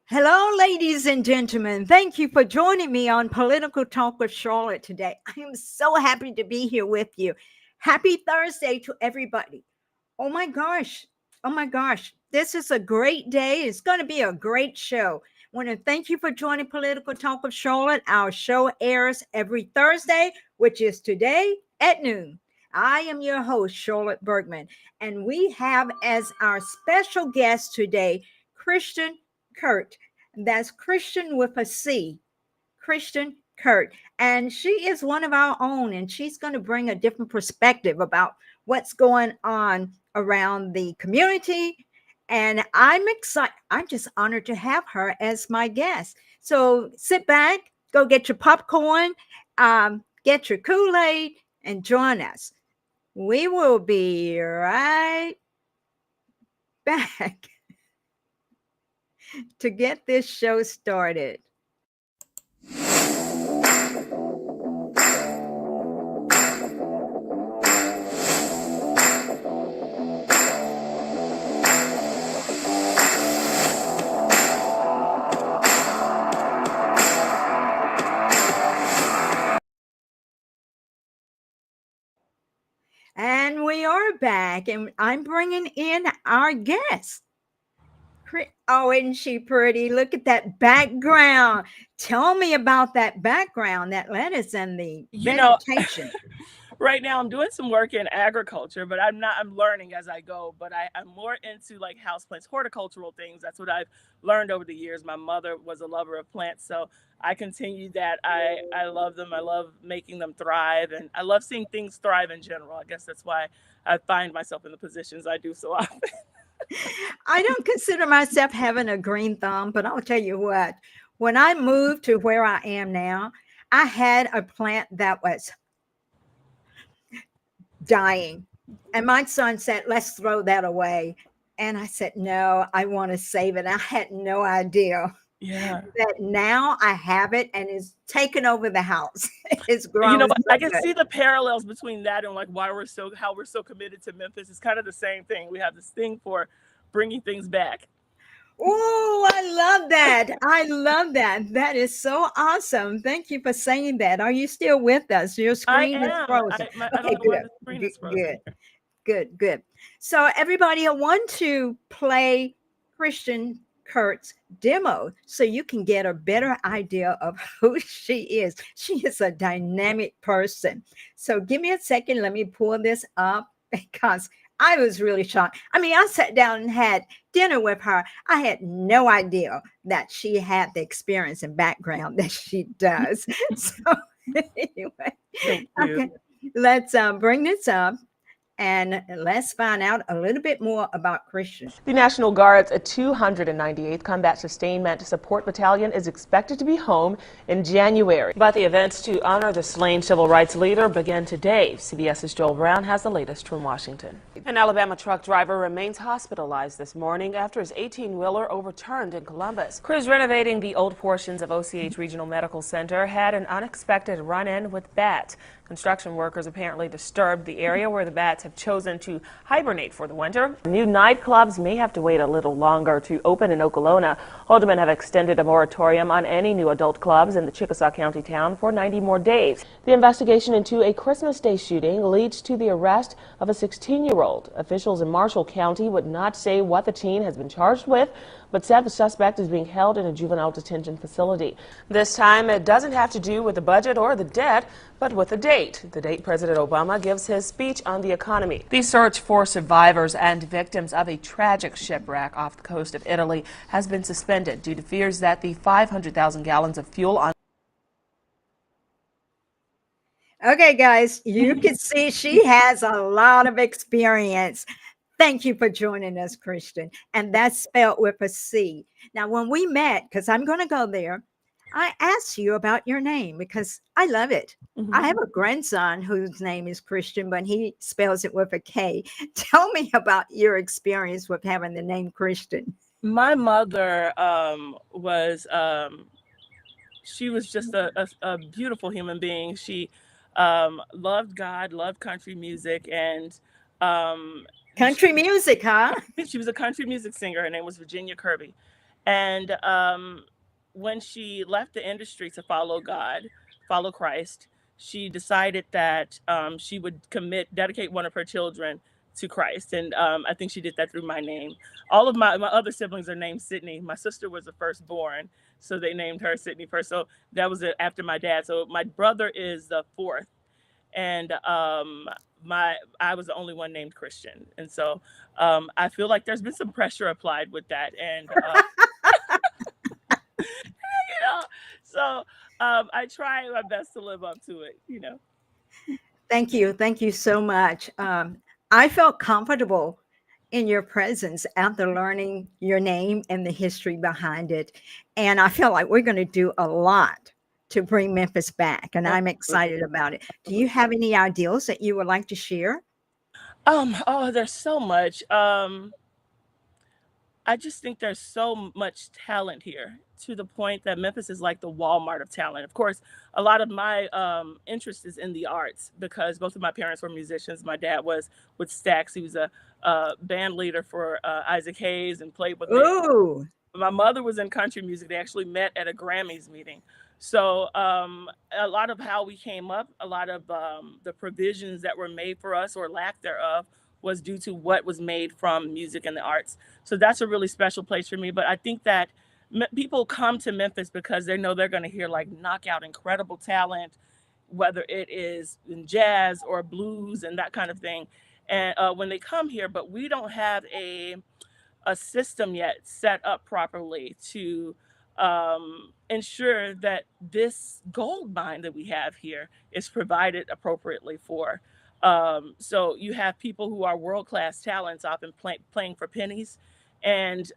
Hello, ladies and gentlemen. Thank you for joining me on Political Talk with Charlotte today. I am so happy to be here with you. Happy Thursday to everybody. Oh my gosh. Oh my gosh. This is a great day. It's going to be a great show. I want to thank you for joining Political Talk with Charlotte. Our show airs every Thursday, which is today at noon. I am your host, Charlotte Bergman, and we have as our special guest today, Christian Kurt. That's Christian with a C, Christian Kurt. And she is one of our own, and she's going to bring a different perspective about what's going on around the community. And I'm excited. I'm just honored to have her as my guest. So sit back, go get your popcorn, get your Kool-Aid, and join us. We will be right back to get this show started. And we are back, and I'm bringing in our guest. Oh, isn't she pretty? Look at that background. Tell me about that background, that lettuce and the vegetation. Right now I'm doing some work in agriculture, but I'm learning as I go. But I'm more into like houseplants, horticultural things. That's what I've learned over the years. My mother was a lover of plants, so I continue that. I love them. I love making them thrive, and I love seeing things thrive in general. I guess that's why I find myself in the positions I do so often. I don't consider myself having a green thumb, but I'll tell you what, when I moved to where I am now, I had a plant that was dying. And my son said, let's throw that away. And I said, no, I want to save it. I had no idea Yeah. that now I have it and it's taken over the house. It's You grown. know, So I can good. see the parallels between that and like how we're so committed to Memphis. It's kind of the same thing. We have this thing for bringing things back. Oh, I love that. I love that. That is so awesome. Thank you for saying that. Are you still with us? Your I screen is am. frozen. I Okay, don't know why good. the screen Good, is frozen good, here. good. So, everybody, I want to play Christian Kurt's demo so you can get a better idea of who she is. She is a dynamic person. So, give me a second. Let me pull this up because I was really shocked. I mean, I sat down and had dinner with her. I had no idea that she had the experience and background that she does. So, anyway, Thank you. okay, let's bring this up and let's find out a little bit more about Christian. The National Guard's 298th Combat Sustainment Support Battalion is expected to be home in January. But the events to honor the slain civil rights leader begin today. CBS's Joel Brown has the latest from Washington. An Alabama truck driver remains hospitalized this morning after his 18-wheeler overturned in Columbus. Crews renovating the old portions of OCH Regional Medical Center had an unexpected run-in with bats. Construction workers apparently disturbed the area where the bats have chosen to hibernate for the winter. New nightclubs may have to wait a little longer to open in Okolona. Aldermen have extended a moratorium on any new adult clubs in the Chickasaw County town for 90 more days. The investigation into a Christmas Day shooting leads to the arrest of a 16-year-old. Officials in Marshall County would not say what the teen has been charged with, but said the suspect is being held in a juvenile detention facility. This time, it doesn't have to do with the budget or the debt, but with the date President Obama gives his speech on the economy. The search for survivors and victims of a tragic shipwreck off the coast of Italy has been suspended due to fears that the 500,000 gallons of fuel on Okay, guys, you can see she has a lot of experience. Thank you for joining us, Christian. And that's spelled with a C. Now, when we met, because I'm going to go there, I asked you about your name because I love it. I have a grandson whose name is Christian, but he spells it with a K. Tell me about your experience with having the name Christian. My mother was she was just a beautiful human being. She loved God, loved country music, and um, Country music, huh? she was a country music singer. Her name was Virginia Kirby. And when she left the industry to follow God, follow Christ, she decided that she would dedicate one of her children to Christ. And I think she did that through my name. All of my other siblings are named Sydney. My sister was the firstborn, so they named her Sydney first. So that was after my dad. So my brother is the fourth, and my I was the only one named Christian. And so I feel like there's been some pressure applied with that, and you know, so I try my best to live up to it. You know. Thank you. Thank you so much. I felt comfortable in your presence after learning your name and the history behind it. And I feel like we're going to do a lot to bring Memphis back. And I'm excited about it. Do you have any ideals that you would like to share? Oh, there's so much. I just think there's so much talent here, to the point that Memphis is like the Walmart of talent. Of course, a lot of my interest is in the arts because both of my parents were musicians. My dad was with Stax. He was a band leader for Isaac Hayes and played with me. Ooh, My mother was in country music. They actually met at a Grammys meeting. So a lot of how we came up, a lot of the provisions that were made for us or lack thereof was due to what was made from music and the arts. So that's a really special place for me. But I think that people come to Memphis because they know they're going to hear like knockout, incredible talent, whether it is in jazz or blues and that kind of thing. And when they come here, but we don't have a system yet set up properly to ensure that this gold mine that we have here is provided appropriately for. So you have people who are world class talents often playing for pennies, and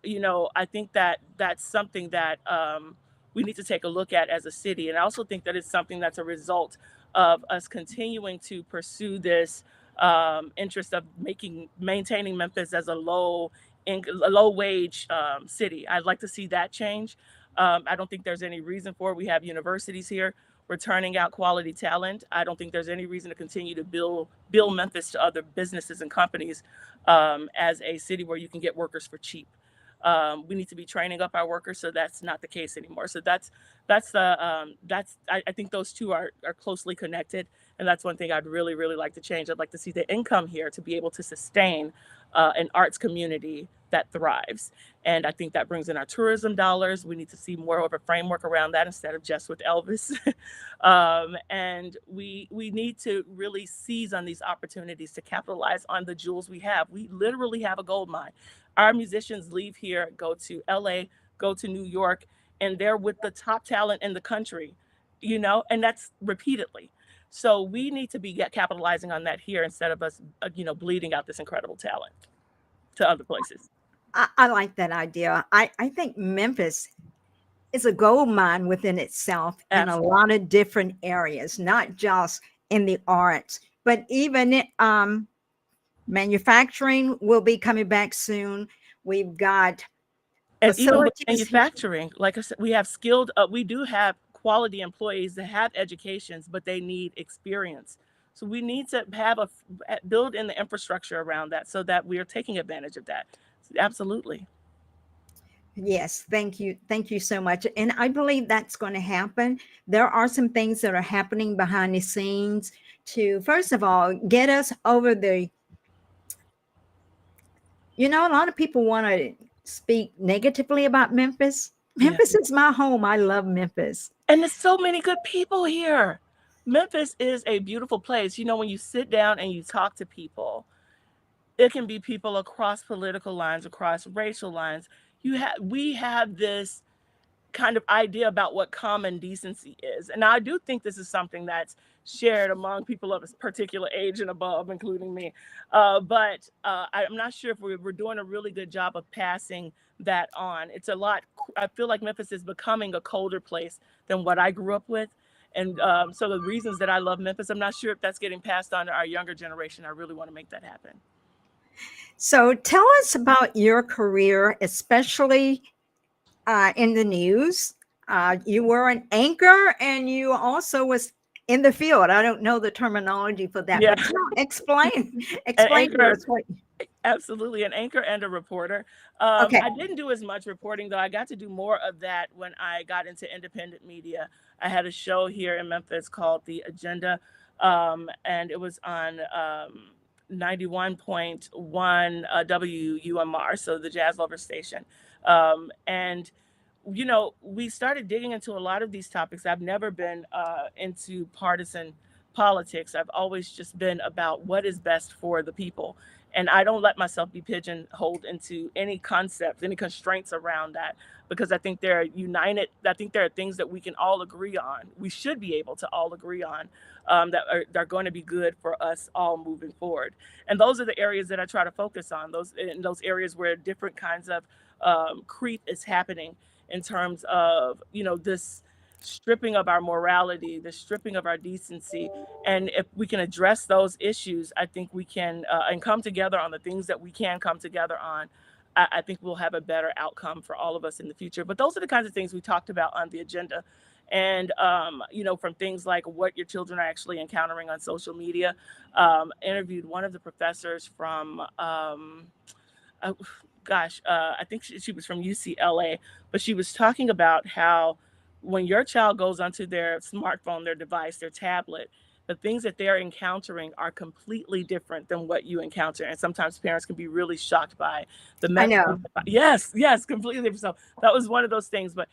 I think that that's something that we need to take a look at as a city. And I also think that it's something that's a result of us continuing to pursue this interest of maintaining Memphis as a low wage city. I'd like to see that change. I don't think there's any reason for it. We have universities here. We're turning out quality talent. I don't think there's any reason to continue to build Memphis to other businesses and companies as a city where you can get workers for cheap. We need to be training up our workers, so that's not the case anymore. So I think those two are closely connected, and that's one thing I'd really like to change. I'd like to see the income here to be able to sustain an arts community that thrives. And I think that brings in our tourism dollars. We need to see more of a framework around that instead of just with Elvis. And we need to really seize on these opportunities to capitalize on the jewels we have. We literally have a gold mine. Our musicians leave here, go to LA, go to New York, and they're with the top talent in the country, and that's repeatedly. So we need to be capitalizing on that here instead of us, bleeding out this incredible talent to other places. I like that idea. I think Memphis is a gold mine within itself in a Absolutely. lot of different areas, not just in the arts, but even manufacturing will be coming back soon. We've got And even with facilities. manufacturing, like I said, we do have quality employees that have educations, but they need experience. So we need to build in the infrastructure around that so that we are taking advantage of that. Absolutely. Yes, thank you. Thank you so much. And I believe that's going to happen. There are some things that are happening behind the scenes to, first of all, get us over a lot of people want to speak negatively about Memphis. Yeah. Memphis is my home. I love Memphis. And there's so many good people here. Memphis is a beautiful place. When you sit down and you talk to people, it can be people across political lines, across racial lines. We have this kind of idea about what common decency is. And I do think this is something that's shared among people of a particular age and above, including me. But I'm not sure if we're doing a really good job of passing that on. I feel like Memphis is becoming a colder place than what I grew up with. And so the reasons that I love Memphis, I'm not sure if that's getting passed on to our younger generation. I really want to make that happen. So tell us about your career, especially in the news. You were an anchor and you also was in the field. I don't know the terminology for that, Yeah. but explain An to anchor, us what. Absolutely, an anchor and a reporter. Okay. I didn't do as much reporting though. I got to do more of that when I got into independent media. I had a show here in Memphis called The Agenda, and it was on 91.1 WUMR, so the Jazz Lover station. And we started digging into a lot of these topics. I've never been into partisan politics. I've always just been about what is best for the people. And I don't let myself be pigeonholed into any concepts, any constraints around that, because I think they're united. I think there are things that we can all agree on. We should be able to all agree on that are going to be good for us all moving forward. And those are the areas that I try to focus on. Those areas where different kinds of creep is happening in terms of this stripping of our morality, the stripping of our decency. And if we can address those issues, I think we can and come together on the things that we can come together on. I think we'll have a better outcome for all of us in the future. But those are the kinds of things we talked about on the agenda. And from things like what your children are actually encountering on social media. Interviewed one of the professors from uh, I think she was from UCLA, but she was talking about how when your child goes onto their smartphone, their device, their tablet, the things that they're encountering are completely different than what you encounter. And sometimes parents can be really shocked by the I messages. know. Yes, completely different. So that was one of those things. But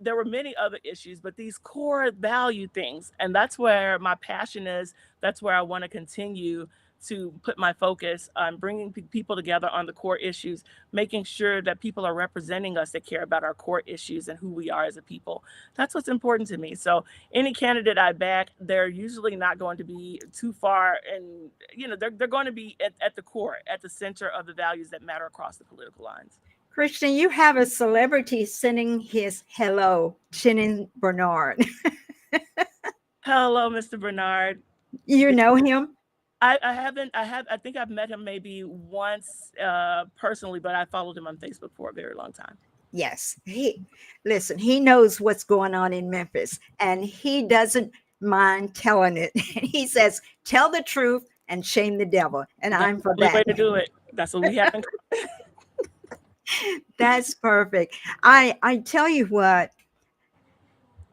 there were many other issues, but these core value things, and that's where my passion is. That's where I want to continue to put my focus on bringing people together on the core issues, making sure that people are representing us that care about our core issues and who we are as a people. That's what's important to me. So any candidate I back, they're usually not going to be too far, and they're going to be at the core, at the center of the values that matter across the political lines. Christian, you have a celebrity sending his hello, Shannon Bernard. Hello, Mr. Bernard. You know him? I haven't. I think I've met him maybe once personally, but I followed him on Facebook for a very long time. Yes. He knows what's going on in Memphis, and he doesn't mind telling it. He says, tell the truth and shame the devil. And That's I'm for the only way that. to do it. That's what we have. That's perfect. I tell you what,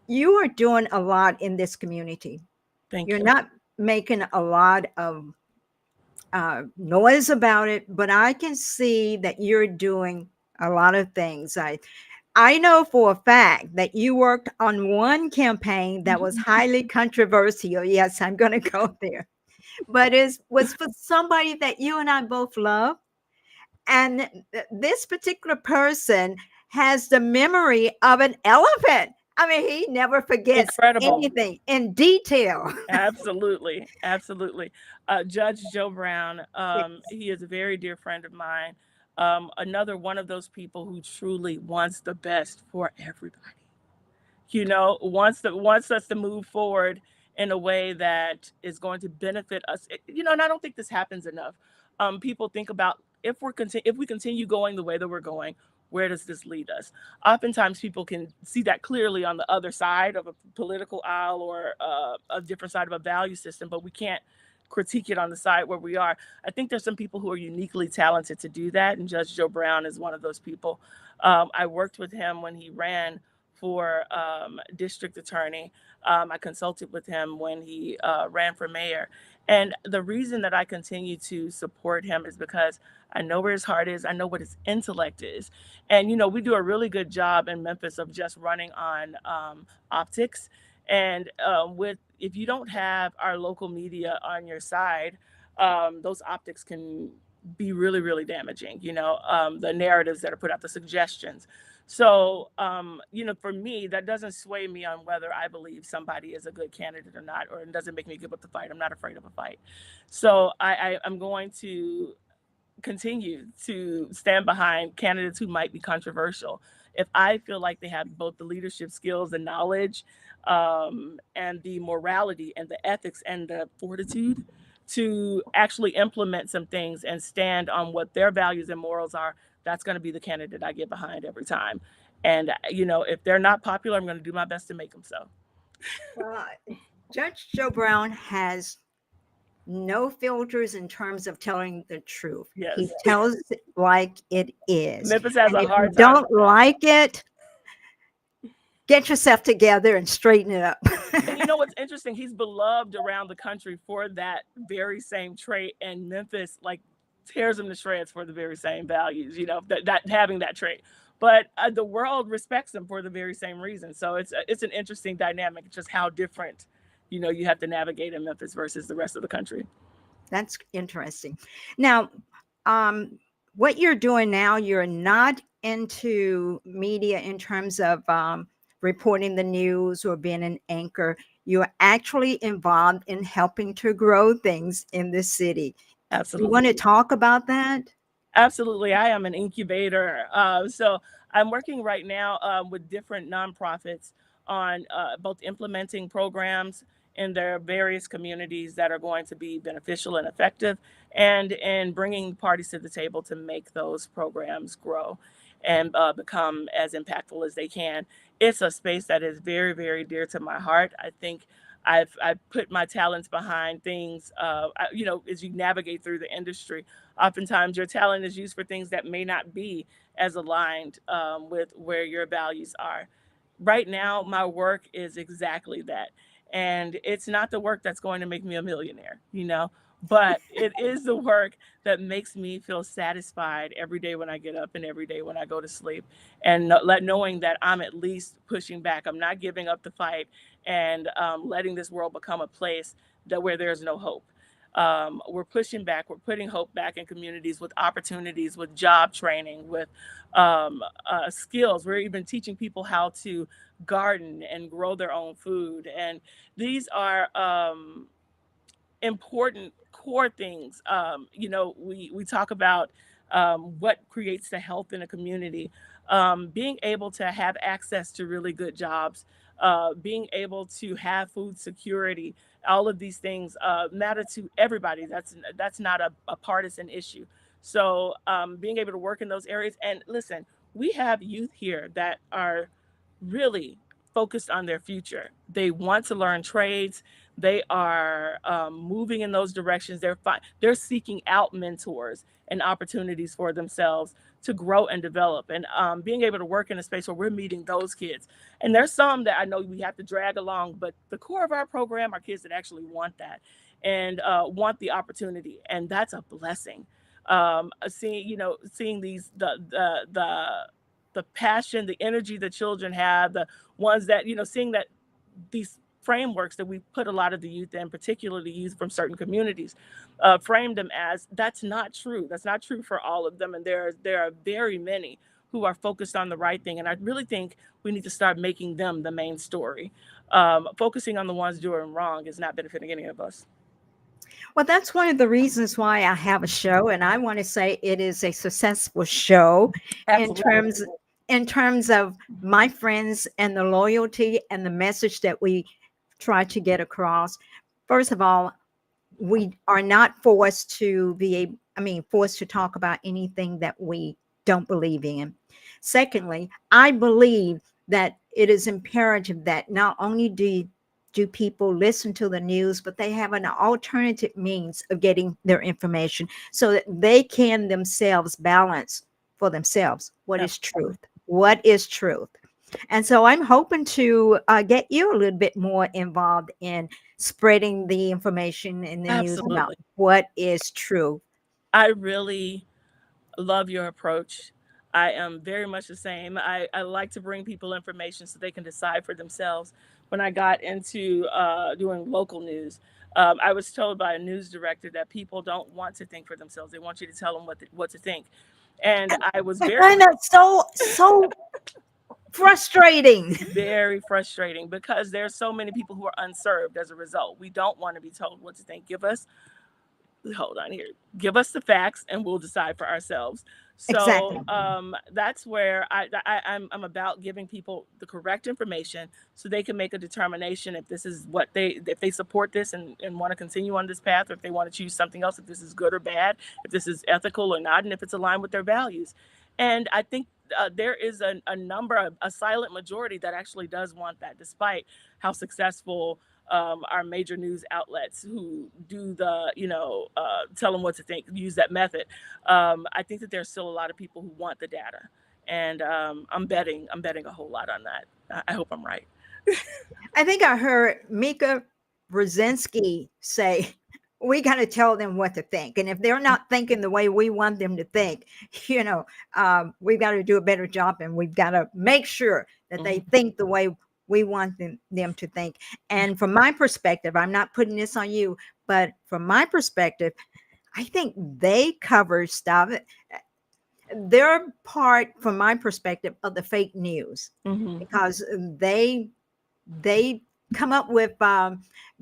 you are doing a lot in this community. Thank You're you. not making a lot of noise about it, but I can see that you're doing a lot of things. I know for a fact that you worked on one campaign that was highly controversial. Yes, I'm going to go there, but it was for somebody that you and I both love. And this particular person has the memory of an elephant. I mean, he never forgets Incredible. anything in detail. Absolutely. Absolutely. Judge Joe Brown, he is a very dear friend of mine. Another one of those people who truly wants the best for everybody. Wants us to move forward in a way that is going to benefit us. And I don't think this happens enough. People think about if we continue going the way that we're going, where does this lead us? Oftentimes, people can see that clearly on the other side of a political aisle or a different side of a value system, but we can't critique it on the side where we are. I think there's some people who are uniquely talented to do that, and Judge Joe Brown is one of those people. I worked with him when he ran for district attorney. I consulted with him when he ran for mayor. And the reason that I continue to support him is because I know where his heart is. I know what his intellect is. And, we do a really good job in Memphis of just running on optics. And if you don't have our local media on your side, those optics can be really, really damaging, the narratives that are put out, the suggestions. So, for me, that doesn't sway me on whether I believe somebody is a good candidate or not, or it doesn't make me give up the fight. I'm not afraid of a fight. So I'm going to continue to stand behind candidates who might be controversial. If I feel like they have both the leadership skills and knowledge, and the morality and the ethics and the fortitude to actually implement some things and stand on what their values and morals are, that's going to be the candidate I get behind every time. And, if they're not popular, I'm going to do my best to make them so. Well, Judge Joe Brown has no filters in terms of telling the truth. He Yes. tells it like it is. Memphis has And a if you hard time with don't that. like it, get yourself together and straighten it up. And you know what's interesting? He's beloved around the country for that very same trait, and Memphis like tears him to shreds for the very same values. You know that having that trait, but the world respects him for the very same reason. So it's an interesting dynamic, just how different, you have to navigate in Memphis versus the rest of the country. That's interesting. Now, um, what you're doing now, you're not into media in terms of reporting the news or being an anchor. You're actually involved in helping to grow things in the city. You want to Absolutely. talk about that? Absolutely. I am an incubator. So I'm working right now with different nonprofits on both implementing programs in their various communities that are going to be beneficial and effective, and in bringing parties to the table to make those programs grow and become as impactful as they can. It's a space that is very, very dear to my heart. I think I've put my talents behind things, as you navigate through the industry. Oftentimes your talent is used for things that may not be as aligned with where your values are. Right now, my work is exactly that. And it's not the work that's going to make me a millionaire, but it is the work that makes me feel satisfied every day when I get up and every day when I go to sleep. And knowing that I'm at least pushing back, I'm not giving up the fight, and letting this world become a place where there's no hope. We're pushing back. We're putting hope back in communities with opportunities, with job training, with skills. We're even teaching people how to garden and grow their own food. And these are important core things. We talk about what creates the health in a community. Being able to have access to really good jobs, being able to have food security, all of these things matter to everybody. That's not a partisan issue. So being able to work in those areas, and listen, we have youth here that are really focused on their future. They want to learn trades. They are moving in those directions. They're seeking out mentors and opportunities for themselves to grow and develop, and being able to work in a space where we're meeting those kids. And there's some that I know we have to drag along, but the core of our program are kids that actually want that, and want the opportunity, and that's a blessing. Seeing these the passion, the energy the children have, the ones that seeing that these frameworks that we put a lot of the youth in, particularly youth from certain communities, framed them as that's not true. That's not true for all of them, and there are very many who are focused on the right thing. And I really think we need to start making them the main story. Focusing on the ones doing wrong is not benefiting any of us. Well, that's one of the reasons why I have a show, and I want to say it is a successful show in Absolutely. terms of my friends and the loyalty and the message that we try to get across. First of all, we are not forced to forced to talk about anything that we don't believe in. Secondly, I believe that it is imperative that not only do people listen to the news, but they have an alternative means of getting their information so that they can themselves balance for themselves what is Absolutely. truth. What is truth? And so I'm hoping to get you a little bit more involved in spreading the information in the news about Absolutely. what is true. I really love your approach. I am very much the same. I like to bring people information so they can decide for themselves. When I got into doing local news, I was told by a news director that people don't want to think for themselves. They want you to tell them what to think. And I was I very, find that so frustrating. very frustrating because there's so many people who are unserved as a result. We don't want to be told what to think. Hold on here, give us the facts and we'll decide for ourselves. So Exactly. that's where I'm about giving people the correct information so they can make a determination if this is if they support this and want to continue on this path, or if they want to choose something else, if this is good or bad, if this is ethical or not, and if it's aligned with their values. And I think there is a silent majority that actually does want that, despite how successful our major news outlets who do the, tell them what to think, use that method. I think that there's still a lot of people who want the data, and I'm betting a whole lot on that. I hope I'm right. I think I heard Mika Brzezinski say, we got to tell them what to think. And if they're not thinking the way we want them to think, you know, we've got to do a better job, and we've got to make sure that they Mhm. think the way we want them to think. And from my perspective, I'm not putting this on you, but from my perspective, I think they cover stuff. They're part, from my perspective, of the fake news, Mhm. because they come up with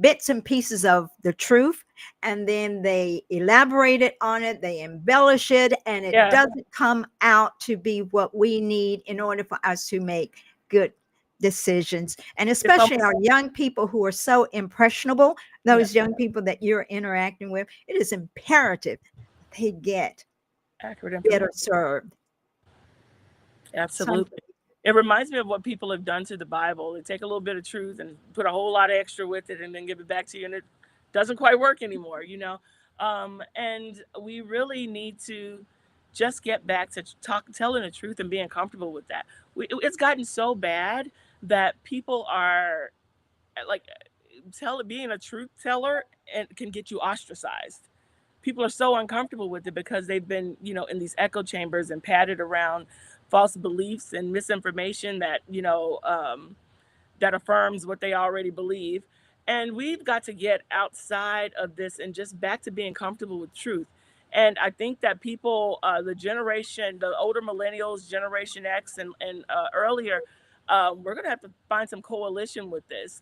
bits and pieces of the truth, and then they elaborate it on it, they embellish it, and it Yeah. doesn't come out to be what we need in order for us to make good decisions. And It's especially our almost young people who are so impressionable, yeah, those young people that you're interacting with, it is imperative they get accurate better information. served. Some, Absolutely. It reminds me of what people have done to the Bible. They take a little bit of truth and put a whole lot of extra with it and then give it back to you, and it doesn't quite work anymore. And we really need to just get back to telling the truth and being comfortable with that. It's gotten so bad that people are like being a truth teller and can get you ostracized. People are so uncomfortable with it because they've been, in these echo chambers and padded around false beliefs and misinformation that affirms what they already believe. And we've got to get outside of this and just back to being comfortable with truth. And I think that people, the older millennials, Generation X, and earlier, we're going to have to find some coalition with this,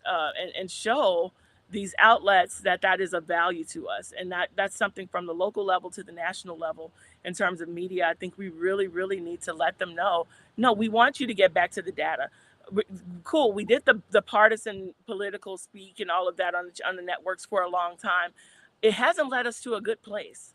and show these outlets that that is of value to us, and that's something from the local level to the national level. In terms of media, I think we really, really need to let them know, no, we want you to get back to the data. Cool, we did the partisan political speak and all of that on the networks for a long time. It hasn't led us to a good place.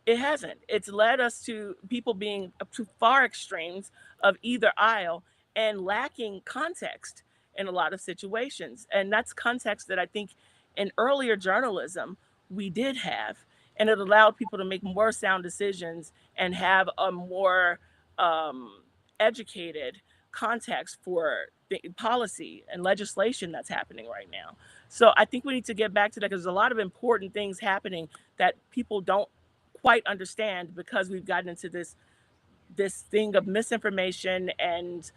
It hasn't. It's led us to people being up to far extremes of either aisle and lacking context in a lot of situations. And that's context that I think in earlier journalism we did have. And it allowed people to make more sound decisions and have a more um, educated context for the policy and legislation that's happening right now. So I think we need to get back to that because there's a lot of important things happening that people don't quite understand because we've gotten into this thing of misinformation and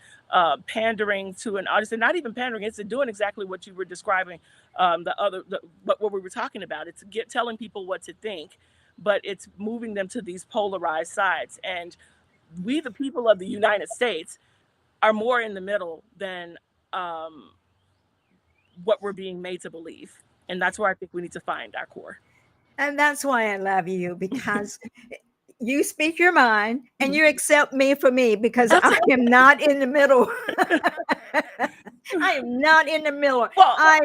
pandering to an audience, and not even pandering. It's doing exactly what you were describing. What we were talking about. It's telling people what to think, but it's moving them to these polarized sides. And we, the people of the United States, are more in the middle than um, what we're being made to believe. And that's where I think we need to find our core. and that's why I love you, because you speak your mind and you accept me for me, because I Absolutely. am not in the middle. I am not in the middle. Well, I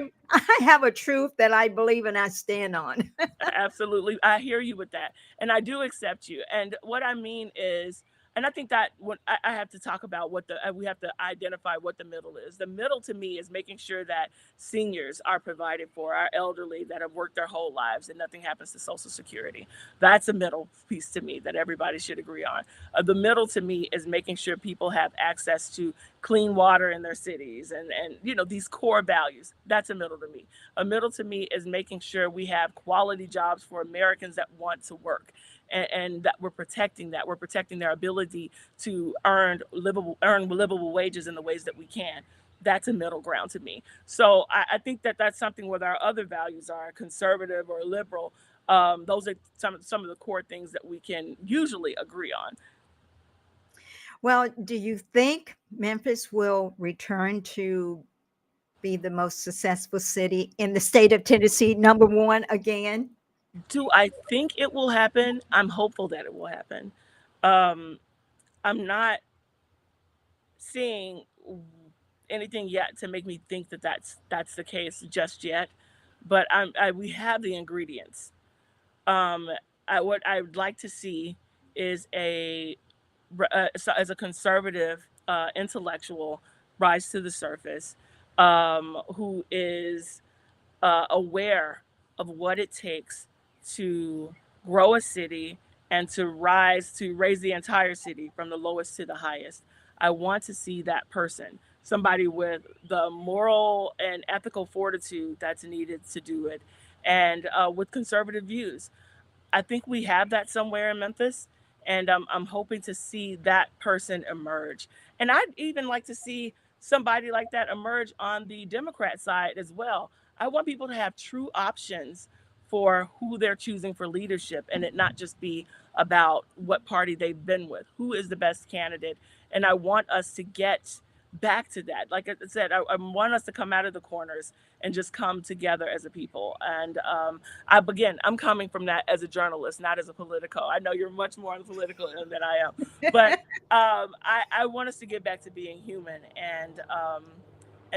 have a truth that I believe and I stand on. absolutely. I hear you with that. And I do accept you. And what I mean is, and I think that when I have to talk about we have to identify what the middle is. The middle to me is making sure that seniors are provided for, our elderly that have worked their whole lives and nothing happens to Social Security. That's a middle piece to me that everybody should agree on. The middle to me is making sure people have access to clean water in their cities and these core values. That's a middle to me. A middle to me is making sure we have quality jobs for Americans that want to work, and that we're protecting their ability to earn livable wages in the ways that we can. That's a middle ground to me. So I think that that's something where our other values are conservative or liberal. Those are some of the core things that we can usually agree on. Well, do you think Memphis will return to be the most successful city in the state of Tennessee, number one again? Do I think it will happen? I'm hopeful that it will happen. Um, I'm not seeing anything yet to make me think that that's the case just yet, but we have the ingredients. Um, what I would like to see is as a conservative intellectual rise to the surface, who is aware of what it takes to grow a city and to raise the entire city from the lowest to the highest. I want to see that person, somebody with the moral and ethical fortitude that's needed to do it, and with conservative views. I think we have that somewhere in Memphis, and I'm hoping to see that person emerge. And I'd even like to see somebody like that emerge on the Democrat side as well. I want people to have true options for who they're choosing for leadership, and it not just be about what party they've been with, who is the best candidate. And I want us to get back to that. Like I said, I want us to come out of the corners and just come together as a people. And I'm coming from that as a journalist, not as a politico. I know you're much more on the political end than I am, but I want us to get back to being human and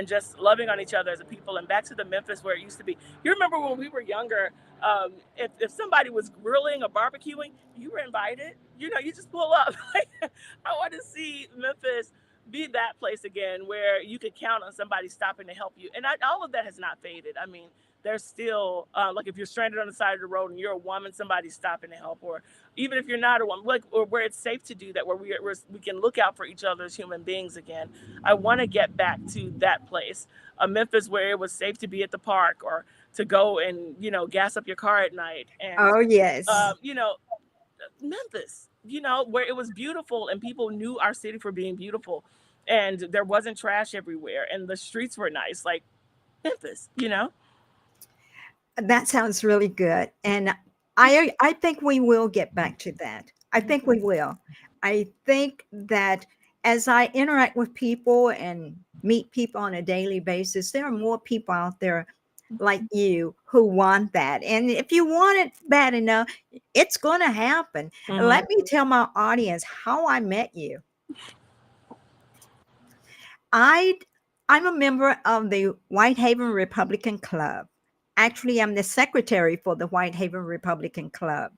just loving on each other as a people, and back to the Memphis where it used to be. You remember when we were younger, if somebody was grilling or barbecuing, you were invited. You know, you just pull up. I want to see Memphis be that place again where you could count on somebody stopping to help you. And all of that has not faded. I mean, there's still like if you're stranded on the side of the road and you're a woman, somebody's stopping to help, or even if you're not a woman, like, or where it's safe to do that, where we can look out for each other as human beings again. I want to get back to that place, a Memphis where it was safe to be at the park or to go and gas up your car at night, and Oh, yes. you know Memphis, where it was beautiful and people knew our city for being beautiful, and there wasn't trash everywhere and the streets were nice, like Memphis. That sounds really good. And I think we will get back to that. I think we will. I think that as I interact with people and meet people on a daily basis, there are more people out there like you who want that. And if you want it bad enough, it's going to happen. Hmm. Let me tell my audience how I met you. I I'm a member of the Whitehaven Republican Club. Actually, I'm the secretary for the Whitehaven Republican Club.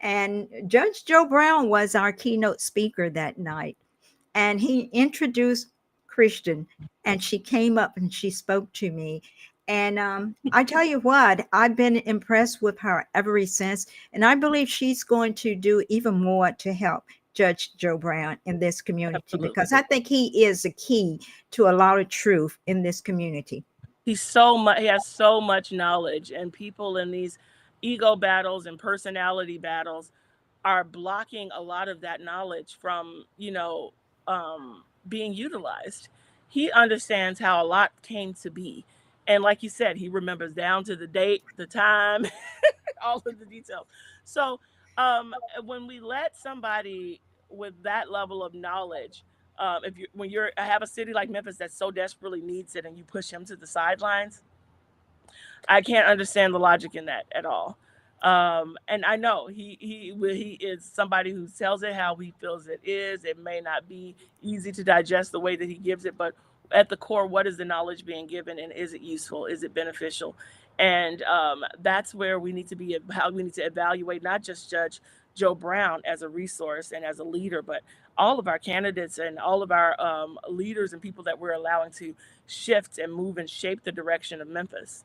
And Judge Joe Brown was our keynote speaker that night. And he introduced Christian, and she came up and she spoke to me. And I tell you what, I've been impressed with her ever since. And I believe she's going to do even more to help Judge Joe Brown in this community, Absolutely. because I think he is the key to a lot of truth in this community. He has so much knowledge, and people in these ego battles and personality battles are blocking a lot of that knowledge from being utilized. He understands how a lot came to be, and like you said, he remembers down to the date, the time, all of the details. So when we let somebody with that level of knowledge, if you when you're I have a city like Memphis that so desperately needs it, and you push him to the sidelines, I can't understand the logic in that at all. And I know he is somebody who tells it how he feels it is. It may not be easy to digest the way that he gives it, but at the core, what is the knowledge being given, and is it useful? Is it beneficial? And that's where we need to be. How we need to evaluate not just Judge Joe Brown as a resource and as a leader, but all of our candidates and all of our leaders and people that we're allowing to shift and move and shape the direction of Memphis.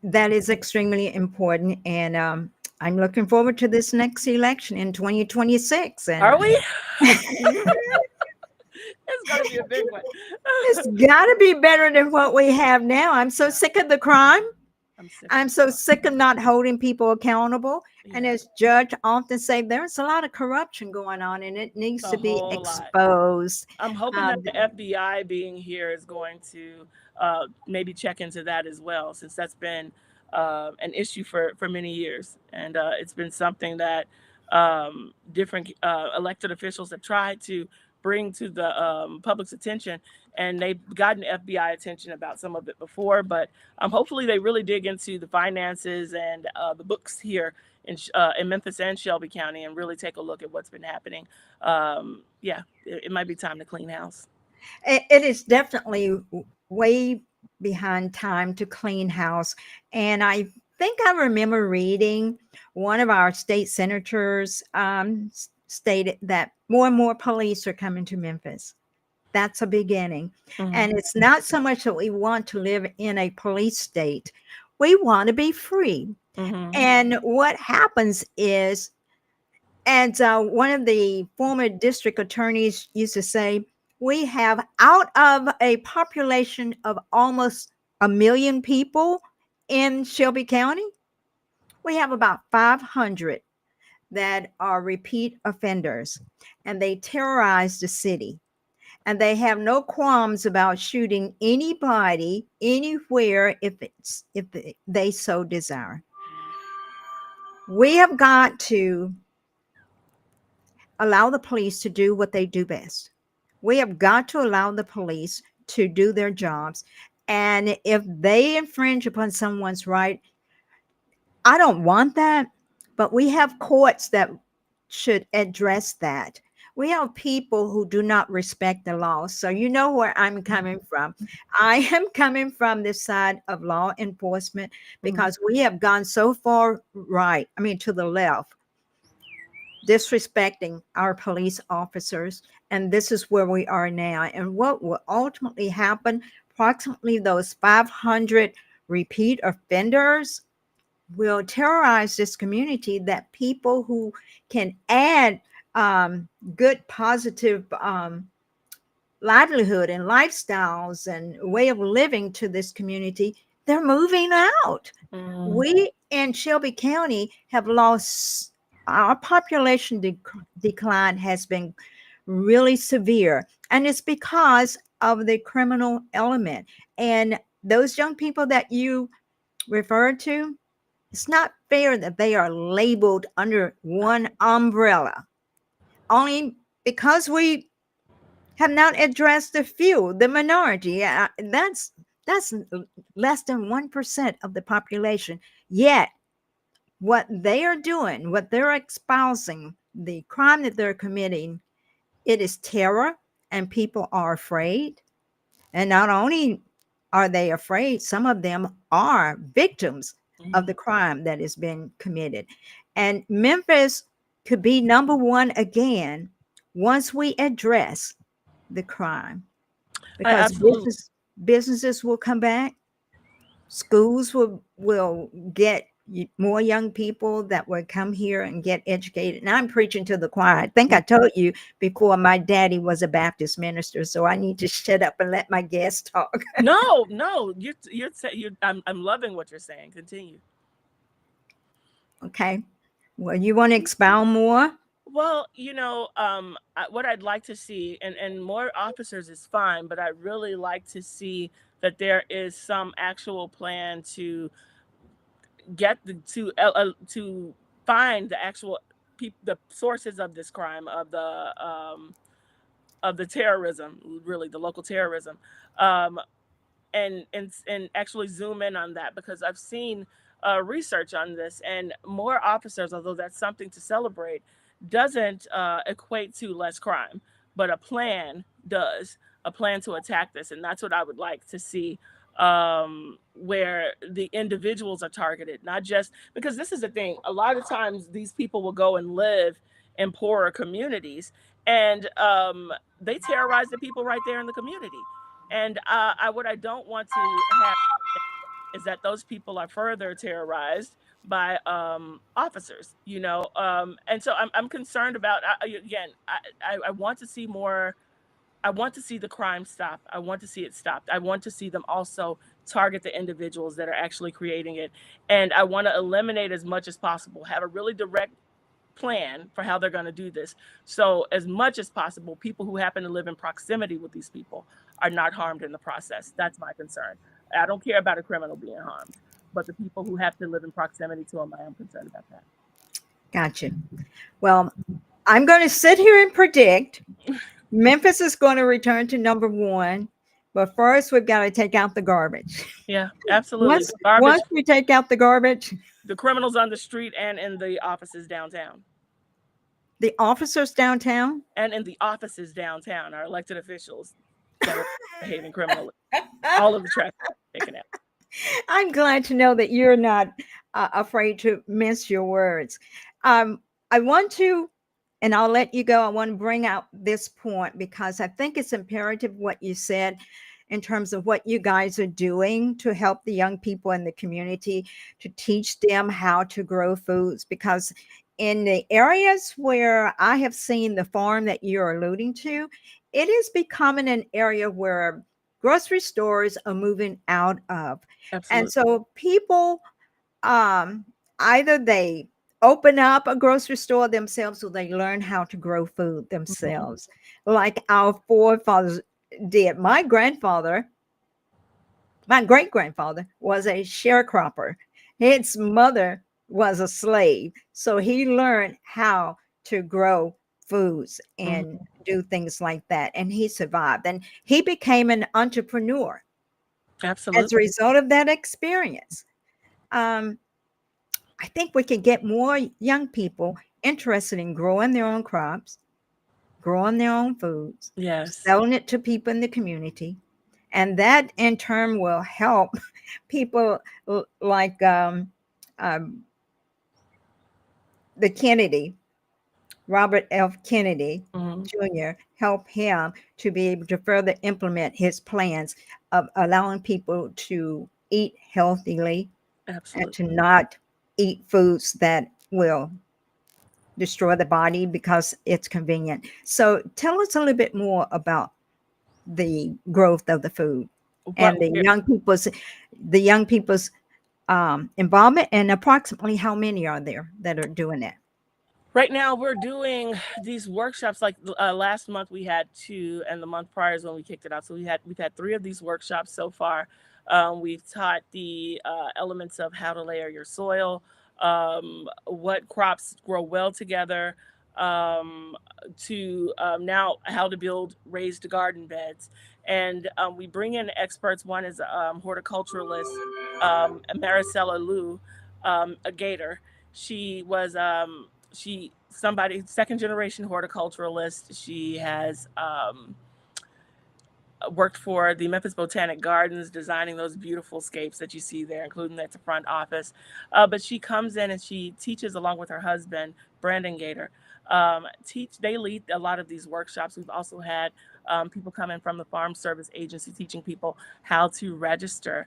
That is extremely important. And I'm looking forward to this next election in 2026. And Are we? It's gonna be a big one. it's got to be better than what we have now. I'm so sick of the crime. I'm sick. I'm so sick of not holding people accountable. And Yeah, as Judge often say, there's a lot of corruption going on, and it needs a to be whole lot. exposed. I'm hoping Um, that the FBI being here is going to maybe check into that as well, since that's been an issue for many years, and it's been something that different elected officials have tried to bring to the public's attention, and they've gotten FBI attention about some of it before. But hopefully, they really dig into the finances and the books here in Memphis and Shelby County, and really take a look at what's been happening. Yeah, it might be time to clean house. it is definitely way behind time to clean house. And I think I remember reading one of our state senators stated that more and more police are coming to Memphis. that's a beginning. Mhm. And it's not so much that we want to live in a police state, we want to be free. Mhm. And what happens is, and one of the former district attorneys used to say, we have out of a population of almost 1 million people in Shelby County, we have about 500 that are repeat offenders, and they terrorize the city. And they have no qualms about shooting anybody anywhere if they so desire. We have got to allow the police to do what they do best. We have got to allow the police to do their jobs. And if they infringe upon someone's right, I don't want that, but we have courts that should address that. We have people who do not respect the law. So, you know where I'm coming from. I am coming from this side of law enforcement Mhm. because we have gone so far right, I mean, to the left, disrespecting our police officers. And this is where we are now. And what will ultimately happen, approximately those 500 repeat offenders will terrorize this community, that people who can add good, positive livelihood and lifestyles and way of living to this community, they're moving out. Mhm. We in Shelby County have lost, our population decline has been really severe, and it's because of the criminal element. And those young people that you referred to, it's not fair that they are labeled under one umbrella only because we have not addressed the few, the minority. That's less than 1% of the population. Yet, what they are doing, what they're espousing, the crime that they're committing, it is terror, and people are afraid. And not only are they afraid, some of them are victims of Mhm. the crime that has been committed. And Memphis could be number one again once we address the crime, I because absolutely. businesses will come back, schools will get more young people that will come here and get educated. And I'm preaching to the choir. I think I told you before, my daddy was a Baptist minister, so I need to shut up and let my guests talk. No, no, you're I'm loving what you're saying. Continue. Okay, well, you want to expound more? Well, what I'd like to see, and more officers is fine, but I'd really like to see that there is some actual plan to get to find the actual the sources of this crime, of the terrorism, really the local terrorism. Um, and actually zoom in on that, because I've seen research on this, and more officers, although that's something to celebrate, doesn't equate to less crime, but a plan does, a plan to attack this, and that's what I would like to see, where the individuals are targeted, not just because this is the thing. A lot of times, these people will go and live in poorer communities, and they terrorize the people right there in the community. And what I don't want to have is that those people are further terrorized by officers, and so I'm concerned about, again, I want to see more. I want to see the crime stop. I want to see it stopped. I want to see them also target the individuals that are actually creating it. And I want to eliminate as much as possible, have a really direct plan for how they're going to do this. So, as much as possible, people who happen to live in proximity with these people are not harmed in the process. That's my concern. I don't care about a criminal being harmed, but the people who have to live in proximity to them, I am concerned about that. Gotcha. Well, I'm going to sit here and predict Memphis is going to return to number one, but first we've got to take out the garbage. Yeah, absolutely. Once The garbage, once we take out the garbage, the criminals on the street and in the offices downtown. the officers downtown. And in the offices downtown, our elected officials that are behaving criminally. All of the traffic taken out. I'm glad to know that you're not afraid to mince your words. I want to and I'll let you go. I want to bring out this point because I think it's imperative what you said in terms of what you guys are doing to help the young people in the community to teach them how to grow foods. Because in the areas where I have seen the farm that you're alluding to, it is becoming an area where grocery stores are moving out of. And Absolutely. so people, um, either they open up a grocery store themselves or they learn how to grow food Mhm. themselves, like our forefathers did. My great grandfather was a sharecropper. His mother was a slave. So he learned how to grow foods and Mhm. do things like that. And he survived. And he became an entrepreneur as a Absolutely. result of that experience. Um, I think we can get more young people interested in growing their own crops, growing their own foods, Yes. selling it to people in the community. And that in turn will help people like um, the Kennedy, Robert F. Kennedy Mhm. Jr., help him to be able to further implement his plans of allowing people to eat healthily and Absolutely. to not eat foods that will destroy the body because it's convenient. So tell us a little bit more about the growth of the food What and the we're young people's involvement, and approximately how many are there that are doing that? Right now, we're doing these workshops. Like last month, we had two, and the month prior is when we kicked it out. So we've had three of these workshops so far. We've taught the elements of how to layer your soil, what crops grow well together, um, to now how to build raised garden beds, and we bring in experts. One is horticulturalist Maricela Liu, a Gator. She was she somebody second generation horticulturalist. She has worked for the Memphis Botanic Gardens, designing those beautiful scapes that you see there, including at the front office. But she comes in and she teaches along with her husband, Brandon Gator. They lead a lot of these workshops. We've also had people come in from the Farm Service Agency teaching people how to register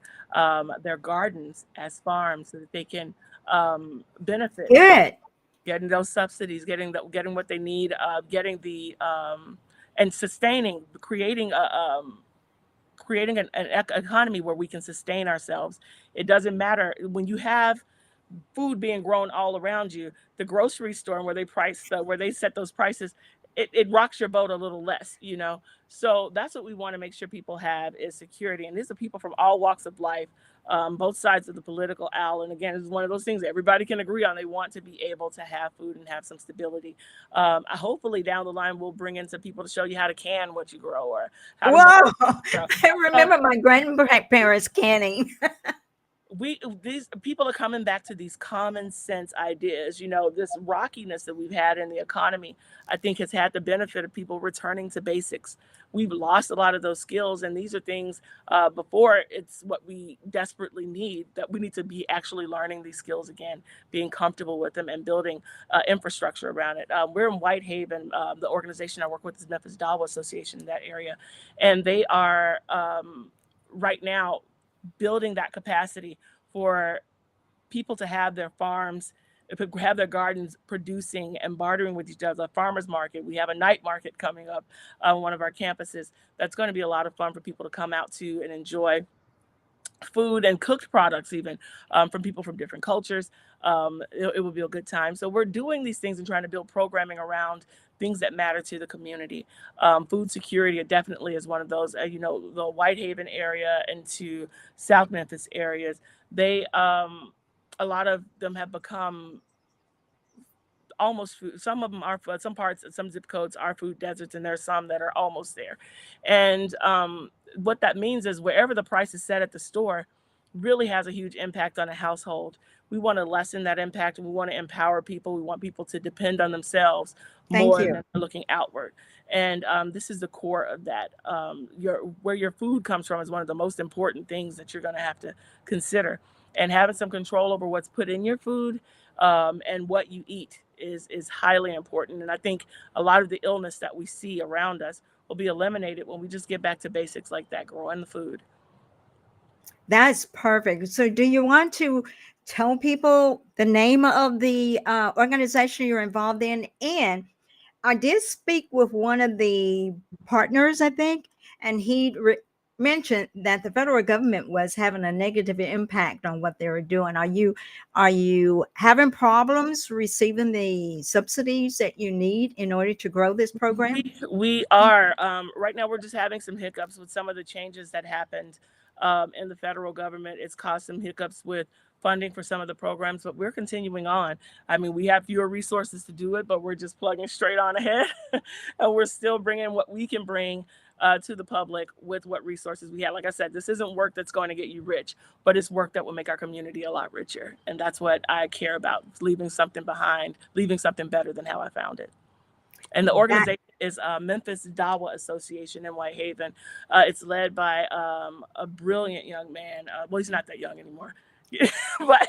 their gardens as farms so that they can benefit Good. getting those subsidies, getting what they need, getting the and sustaining, creating an economy where we can sustain ourselves. It doesn't matter when you have food being grown all around you. The grocery store and where they set those prices, it rocks your boat a little less, you know. So that's what we want to make sure people have is security. And these are people from all walks of life, both sides of the political aisle. And again, it's one of those things that everybody can agree on. They want to be able to have food and have some stability. Hopefully down the line we'll bring in some people to show you how to can what you grow or how to Whoa! grow. I Um, remember my grandparents canning. these people are coming back to these common sense ideas. You know, this rockiness that we've had in the economy, I think has had the benefit of people returning to basics. We've lost a lot of those skills, and these are things before it's what we desperately need, that we need to be actually learning these skills again, being comfortable with them and building infrastructure around it. We're in Whitehaven. The organization I work with is Memphis Dawa Association in that area, and they are right now building that capacity for people to have their farms, have their gardens producing and bartering with each other. A farmers market. We have a night market coming up on one of our campuses. That's going to be a lot of fun for people to come out to and enjoy food and cooked products, even from people from different cultures. It will be a good time. So we're doing these things and trying to build programming around things that matter to the community. Food security definitely is one of those. You know, the Whitehaven area into South Memphis areas, they a lot of them have become almost food. Some of them are some parts, some zip codes are food deserts, and there's some that are almost there. And what that means is wherever the price is set at the store really has a huge impact on a household. We want to lessen that impact, and we want to empower people. We want people to depend on themselves Thank more you. than looking outward. And this is the core of that. Where your food comes from is one of the most important things that you're going to have to consider. And having some control over what's put in your food and what you eat is highly important. And I think a lot of the illness that we see around us will be eliminated when we just get back to basics like that, growing the food. That's perfect. So, do you want to tell people the name of the organization you're involved in? And I did speak with one of the partners, I think, and mentioned that the federal government was having a negative impact on what they were doing. Are you having problems receiving the subsidies that you need in order to grow this program? We are right now. We're just having some hiccups with some of the changes that happened in the federal government. It's caused some hiccups with funding for some of the programs, but we're continuing on. I mean, we have fewer resources to do it, but we're just plugging straight on ahead, and we're still bringing what we can bring to the public with what resources we have. Like I said, this isn't work that's going to get you rich, but it's work that will make our community a lot richer, and that's what I care about: leaving something behind, leaving something better than how I found it. And the That organization is Memphis Dawa Association in Whitehaven. It's led by a brilliant young man. Well, he's not that young anymore, but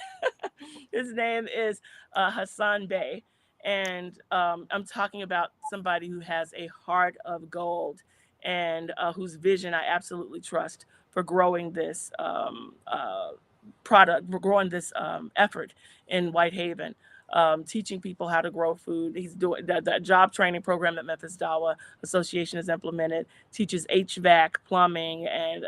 his name is Hassan Bey. And I'm talking about somebody who has a heart of gold and whose vision I absolutely trust for growing this product, growing this effort in Whitehaven, teaching people how to grow food. He's doing that job training program that Memphis Dawa Association has implemented, teaches HVAC, plumbing, and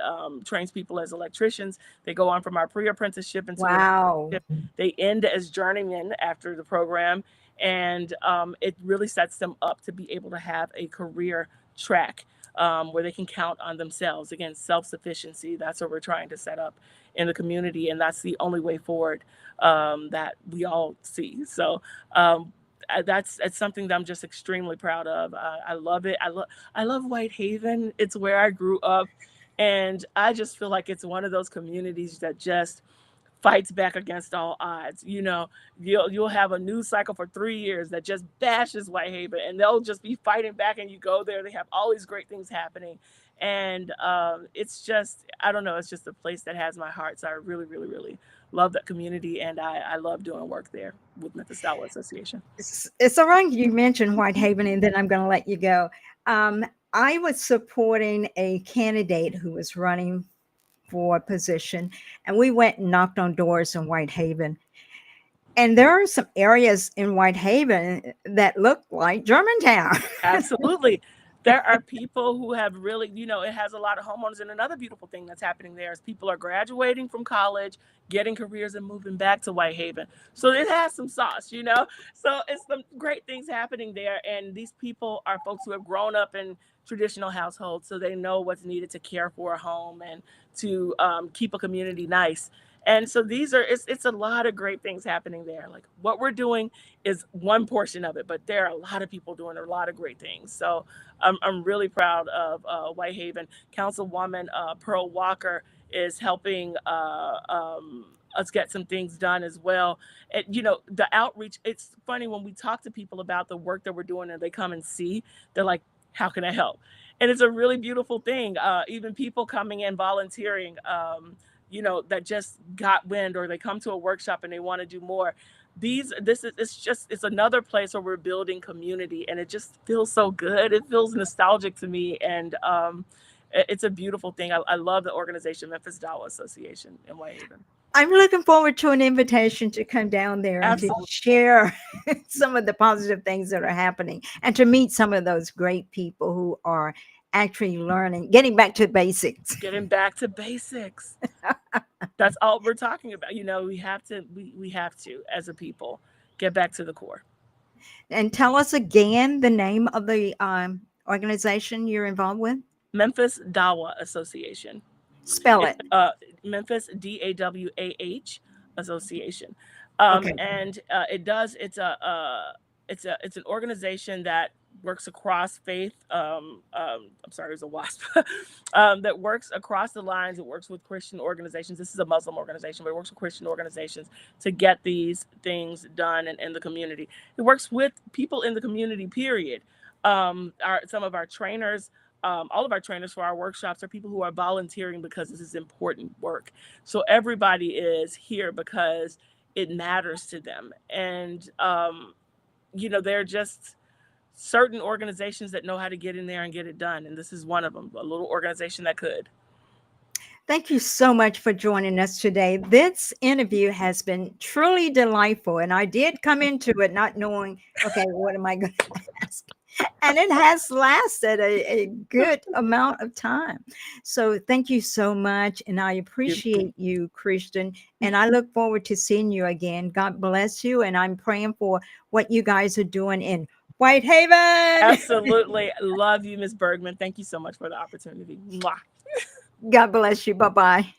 trains people as electricians. They go on from our pre-apprenticeship into an wow. apprenticeship. They end as journeymen after the program, and it really sets them up to be able to have a career track where they can count on themselves. Again, self-sufficiency. That's what we're trying to set up in the community, and that's the only way forward that we all see. So that's something that I'm just extremely proud of. I love it. I love Whitehaven. It's where I grew up, and I just feel like it's one of those communities that just fights back against all odds. You know, you'll have a news cycle for 3 years that just bashes Whitehaven, and they'll just be fighting back. And you go there, they have all these great things happening, and it's just, I don't know, it's just a place that has my heart. So I really, really, really love that community, and I love doing work there with Memphis Dollar Association. It's all right you mentioned Whitehaven, and then I'm going to let you go. Um, I was supporting a candidate who was running for a position, and we went and knocked on doors in Whitehaven. And there are some areas in Whitehaven that look like Germantown. Absolutely. There are people who have really, it has a lot of homeowners. And another beautiful thing that's happening there is people are graduating from college, getting careers, and moving back to Whitehaven. So it has some sauce. So it's some great things happening there. And these people are folks who have grown up in traditional households, so they know what's needed to care for a home and to keep a community nice. And so it's a lot of great things happening there. Like what we're doing is one portion of it, but there are a lot of people doing a lot of great things. So I'm really proud of Whitehaven. Councilwoman Pearl Walker is helping us get some things done as well. And, the outreach, it's funny when we talk to people about the work that we're doing and they come and see, they're like, how can I help? And it's a really beautiful thing. Even people coming in volunteering, that just got wind, or they come to a workshop and they want to do more. It's another place where we're building community, and it just feels so good. It feels nostalgic to me, and it's a beautiful thing. I love the organization Memphis Dawa Association in Whitehaven. I'm looking forward to an invitation to come down there and to Absolutely. share some of the positive things that are happening, and to meet some of those great people who are actually learning, getting back to basics. Getting back to basics. That's all we're talking about. We have to, as a people, get back to the core. And tell us again the name of the organization you're involved with. Memphis Dawa Association. Spell It's it. Memphis DAWAH Association, Okay. and it's an organization that works across faith. I'm sorry, it was a wasp. That works across the lines. It works with Christian organizations. This is a Muslim organization, but it works with Christian organizations to get these things done in the community. It works with people in the community, period. Some of our trainers, all of our trainers for our workshops are people who are volunteering because this is important work. So everybody is here because it matters to them. And there are just certain organizations that know how to get in there and get it done. And this is one of them, a little organization that could. Thank you so much for joining us today. This interview has been truly delightful, and I did come into it not knowing, okay, what am I going to ask? And it has lasted a good amount of time. So thank you so much, and I appreciate you, Christian, and I look forward to seeing you again. God bless you, and I'm praying for what you guys are doing in Whitehaven. Absolutely. Love you, Ms. Bergman. Thank you so much for the opportunity. Mwah. God bless you. Bye-bye.